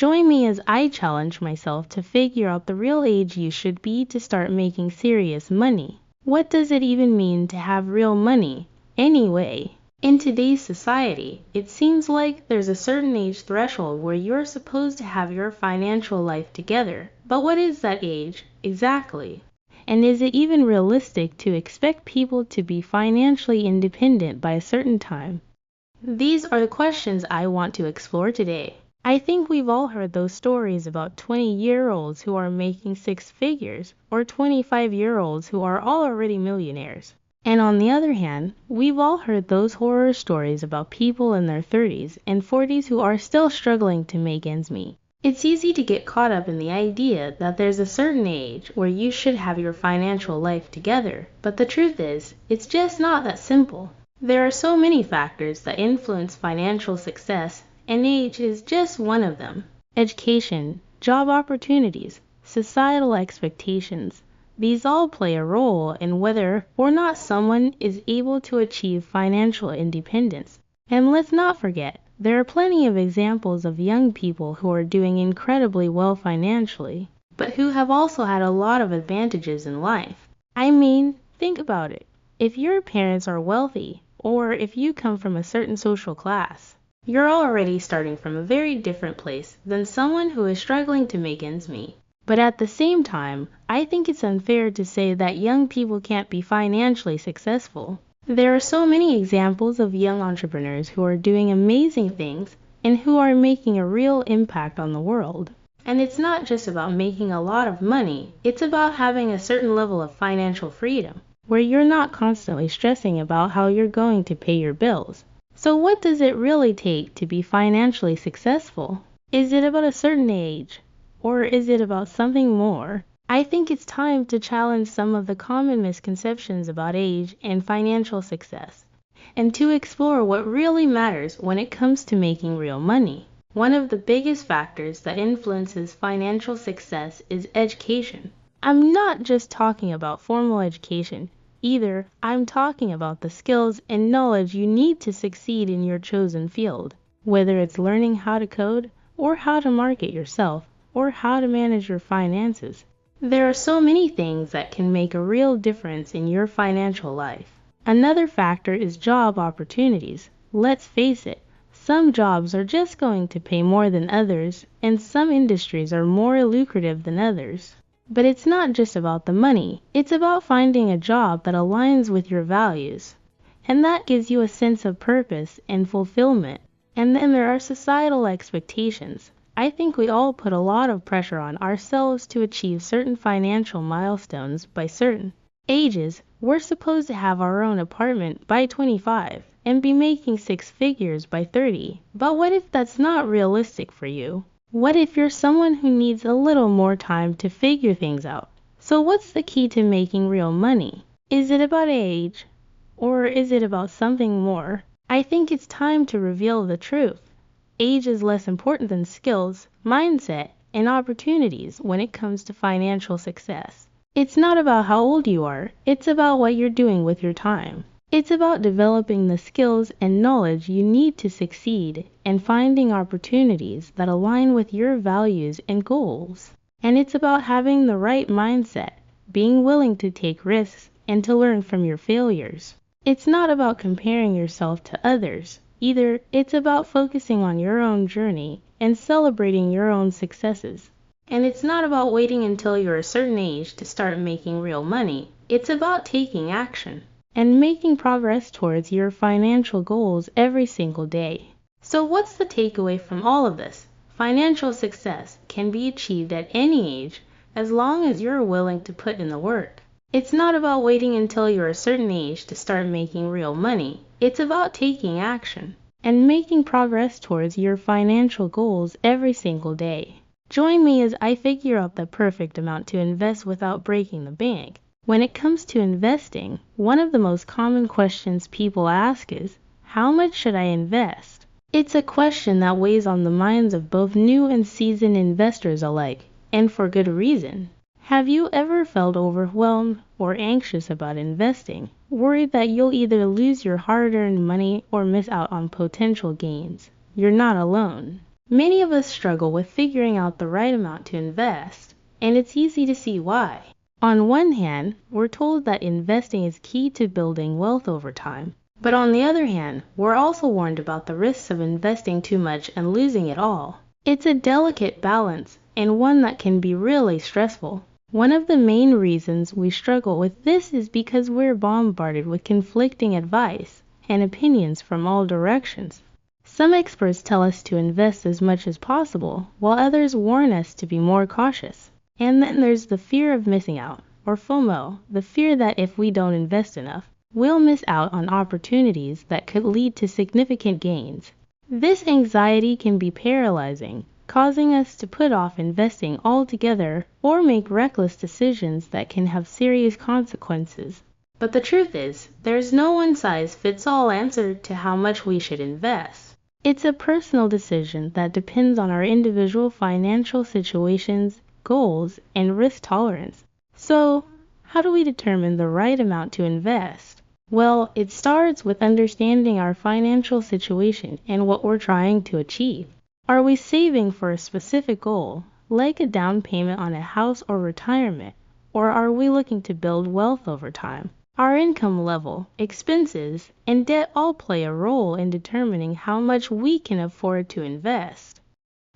Join me as I challenge myself to figure out the real age you should be to start making serious money. What does it even mean to have real money, anyway? In today's society, it seems like there's a certain age threshold where you're supposed to have your financial life together. But what is that age, exactly? And is it even realistic to expect people to be financially independent by a certain time? These are the questions I want to explore today. I think we've all heard those stories about 20-year-olds who are making six figures, or 25-year-olds who are already millionaires. And on the other hand, we've all heard those horror stories about people in their 30s and 40s who are still struggling to make ends meet. It's easy to get caught up in the idea that there's a certain age where you should have your financial life together, but the truth is, it's just not that simple. There are so many factors that influence financial success, and age is just one of them. Education, job opportunities, societal expectations. These all play a role in whether or not someone is able to achieve financial independence. And let's not forget, there are plenty of examples of young people who are doing incredibly well financially, but who have also had a lot of advantages in life. I mean, think about it. If your parents are wealthy, or if you come from a certain social class, you're already starting from a very different place than someone who is struggling to make ends meet. But at the same time, I think it's unfair to say that young people can't be financially successful. There are so many examples of young entrepreneurs who are doing amazing things and who are making a real impact on the world. And it's not just about making a lot of money, it's about having a certain level of financial freedom, where you're not constantly stressing about how you're going to pay your bills. So what does it really take to be financially successful? Is it about a certain age? Or is it about something more? I think it's time to challenge some of the common misconceptions about age and financial success, and to explore what really matters when it comes to making real money. One of the biggest factors that influences financial success is education. I'm not just talking about formal education either. I'm talking about the skills and knowledge you need to succeed in your chosen field, whether it's learning how to code, or how to market yourself, or how to manage your finances. There are so many things that can make a real difference in your financial life. Another factor is job opportunities. Let's face it, some jobs are just going to pay more than others, and some industries are more lucrative than others. But it's not just about the money, it's about finding a job that aligns with your values. And that gives you a sense of purpose and fulfillment. And then there are societal expectations. I think we all put a lot of pressure on ourselves to achieve certain financial milestones by certain ages. We're supposed to have our own apartment by 25 and be making six figures by 30. But what if that's not realistic for you? What if you're someone who needs a little more time to figure things out? So what's the key to making real money? Is it about age? Or is it about something more? I think it's time to reveal the truth. Age is less important than skills, mindset, and opportunities when it comes to financial success. It's not about how old you are, it's about what you're doing with your time. It's about developing the skills and knowledge you need to succeed and finding opportunities that align with your values and goals. And it's about having the right mindset, being willing to take risks and to learn from your failures. It's not about comparing yourself to others. Either it's about focusing on your own journey and celebrating your own successes. And it's not about waiting until you're a certain age to start making real money. It's about taking action and making progress towards your financial goals every single day. So what's the takeaway from all of this? Financial success can be achieved at any age as long as you're willing to put in the work. It's not about waiting until you're a certain age to start making real money. It's about taking action and making progress towards your financial goals every single day. Join me as I figure out the perfect amount to invest without breaking the bank. When it comes to investing, one of the most common questions people ask is, how much should I invest? It's a question that weighs on the minds of both new and seasoned investors alike, and for good reason. Have you ever felt overwhelmed or anxious about investing, worried that you'll either lose your hard-earned money or miss out on potential gains? You're not alone. Many of us struggle with figuring out the right amount to invest, and it's easy to see why. On one hand, we're told that investing is key to building wealth over time. But on the other hand, we're also warned about the risks of investing too much and losing it all. It's a delicate balance, and one that can be really stressful. One of the main reasons we struggle with this is because we're bombarded with conflicting advice and opinions from all directions. Some experts tell us to invest as much as possible, while others warn us to be more cautious. And then there's the fear of missing out, or FOMO, the fear that if we don't invest enough, we'll miss out on opportunities that could lead to significant gains. This anxiety can be paralyzing, causing us to put off investing altogether or make reckless decisions that can have serious consequences. But the truth is, there's no one-size-fits-all answer to how much we should invest. It's a personal decision that depends on our individual financial situations, goals, and risk tolerance. So, how do we determine the right amount to invest? Well, it starts with understanding our financial situation and what we're trying to achieve. Are we saving for a specific goal, like a down payment on a house or retirement, or are we looking to build wealth over time? Our income level, expenses, and debt all play a role in determining how much we can afford to invest.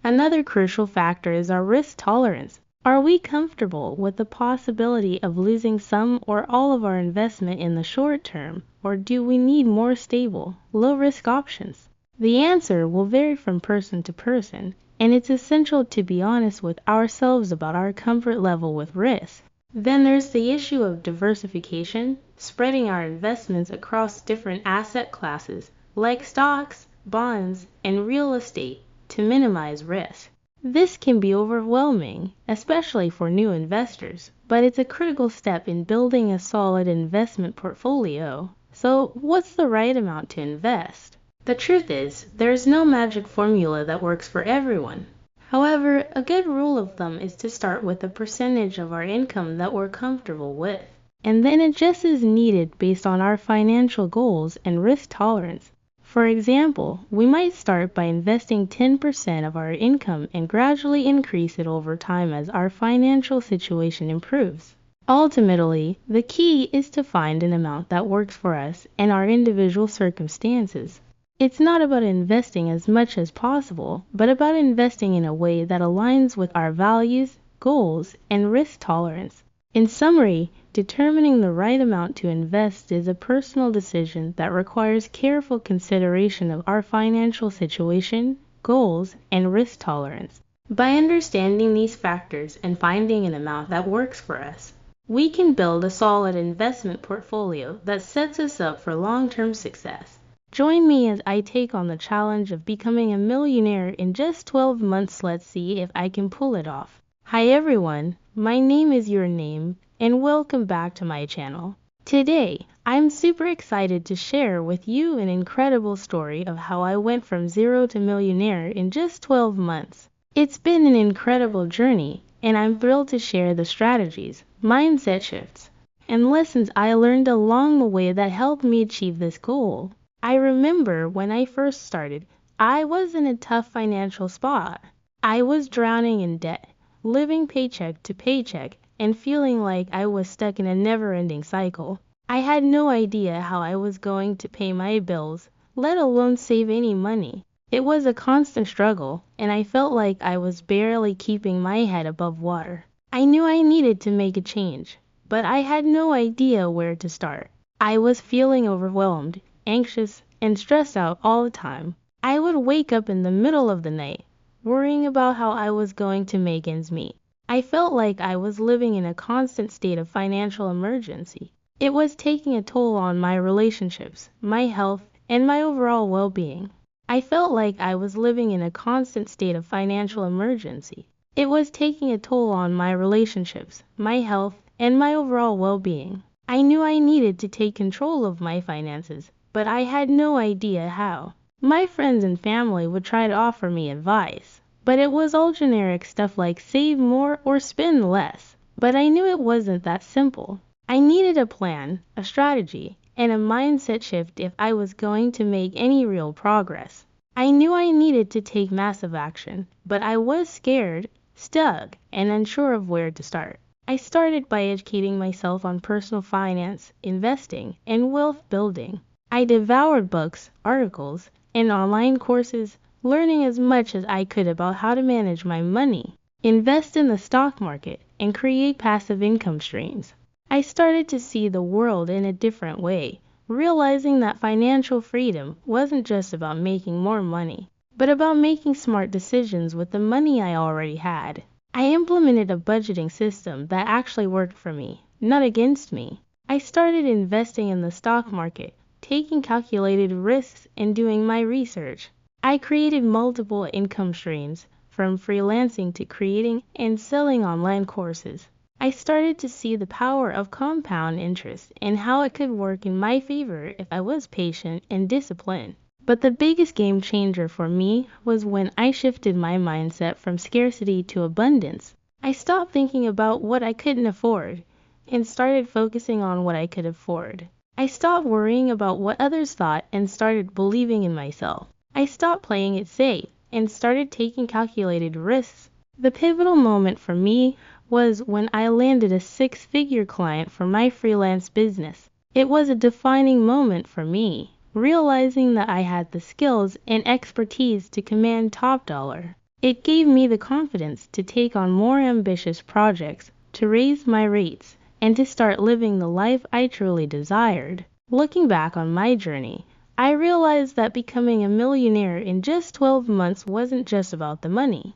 Another crucial factor is our risk tolerance. Are we comfortable with the possibility of losing some or all of our investment in the short term, or do we need more stable, low-risk options? The answer will vary from person to person, and it's essential to be honest with ourselves about our comfort level with risk. Then there's the issue of diversification, spreading our investments across different asset classes, like stocks, bonds, and real estate, to minimize risk. This can be overwhelming, especially for new investors, but it's a critical step in building a solid investment portfolio. So, what's the right amount to invest? The truth is, there's no magic formula that works for everyone. However, a good rule of thumb is to start with a percentage of our income that we're comfortable with, and then adjust as needed based on our financial goals and risk tolerance. For example, we might start by investing 10% of our income and gradually increase it over time as our financial situation improves. Ultimately, the key is to find an amount that works for us and our individual circumstances. It's not about investing as much as possible, but about investing in a way that aligns with our values, goals, and risk tolerance. In summary, determining the right amount to invest is a personal decision that requires careful consideration of our financial situation, goals, and risk tolerance. By understanding these factors and finding an amount that works for us, we can build a solid investment portfolio that sets us up for long-term success. Join me as I take on the challenge of becoming a millionaire in just 12 months. Let's see if I can pull it off. Hi everyone, my name is Your Name, and welcome back to my channel. Today, I'm super excited to share with you an incredible story of how I went from zero to millionaire in just 12 months. It's been an incredible journey, and I'm thrilled to share the strategies, mindset shifts, and lessons I learned along the way that helped me achieve this goal. I remember when I first started, I was in a tough financial spot. I was drowning in debt, living paycheck to paycheck, and feeling like I was stuck in a never-ending cycle. I had no idea how I was going to pay my bills, let alone save any money. It was a constant struggle, and I felt like I was barely keeping my head above water. I knew I needed to make a change, but I had no idea where to start. I was feeling overwhelmed, anxious, and stressed out all the time. I would wake up in the middle of the night, worrying about how I was going to make ends meet. I felt like I was living in a constant state of financial emergency. It was taking a toll on my relationships, my health, and my overall well-being. I felt like I was living in a constant state of financial emergency. It was taking a toll on my relationships, my health, and my overall well-being. I knew I needed to take control of my finances, but I had no idea how. My friends and family would try to offer me advice, but it was all generic stuff like save more or spend less. But I knew it wasn't that simple. I needed a plan, a strategy, and a mindset shift if I was going to make any real progress. I knew I needed to take massive action, but I was scared, stuck, and unsure of where to start. I started by educating myself on personal finance, investing, and wealth building. I devoured books, articles, and online courses, learning as much as I could about how to manage my money, invest in the stock market, and create passive income streams. I started to see the world in a different way, realizing that financial freedom wasn't just about making more money, but about making smart decisions with the money I already had. I implemented a budgeting system that actually worked for me, not against me. I started investing in the stock market, taking calculated risks, and doing my research. I created multiple income streams, from freelancing to creating and selling online courses. I started to see the power of compound interest and how it could work in my favor if I was patient and disciplined. But the biggest game changer for me was when I shifted my mindset from scarcity to abundance. I stopped thinking about what I couldn't afford and started focusing on what I could afford. I stopped worrying about what others thought and started believing in myself. I stopped playing it safe and started taking calculated risks. The pivotal moment for me was when I landed a six-figure client for my freelance business. It was a defining moment for me, realizing that I had the skills and expertise to command top dollar. It gave me the confidence to take on more ambitious projects, to raise my rates, and to start living the life I truly desired. Looking back on my journey, I realized that becoming a millionaire in just 12 months wasn't just about the money.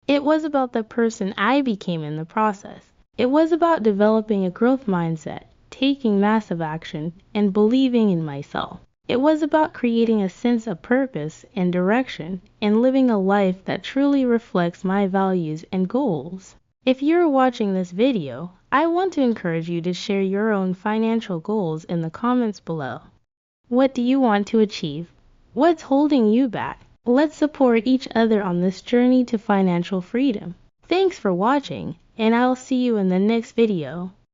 It was about the person I became in the process. It was about developing a growth mindset, taking massive action, and believing in myself. It was about creating a sense of purpose and direction and living a life that truly reflects my values and goals. If you're watching this video, I want to encourage you to share your own financial goals in the comments below. What do you want to achieve? What's holding you back? Let's support each other on this journey to financial freedom. Thanks for watching, and I'll see you in the next video.